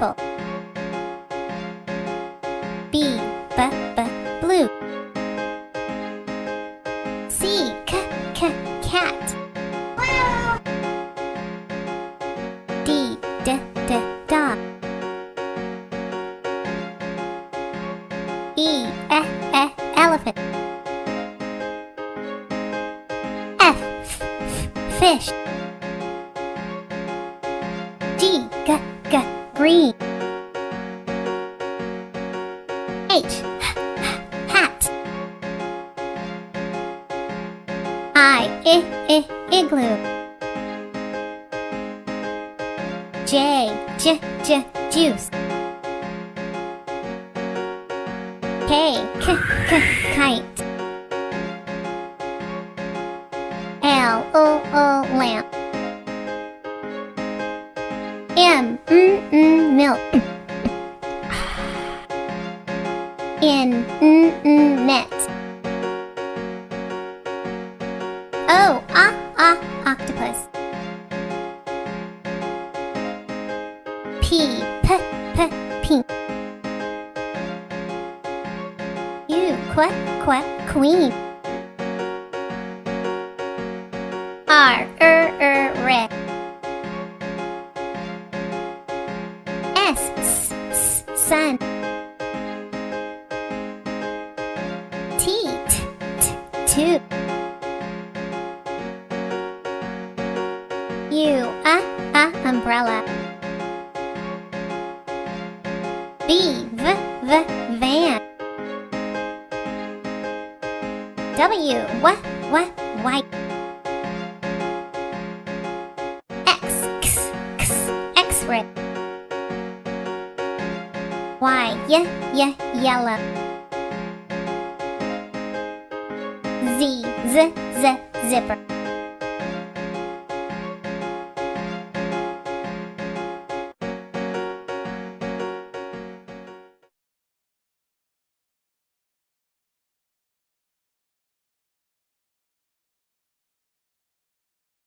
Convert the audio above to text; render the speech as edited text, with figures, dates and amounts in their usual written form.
apple. B, blue. C, cat. D, dog. E, elephant. F, fish. G, green. H, hat. I, igloo. J, juice. K, kite. L, lamp. M, milk. N, net. O, octopus. P, pink. U, queen. R, red. S, sun. T, tube. U, umbrella. V, van. W, white. X-ray. Y, yellow. Z, zipper.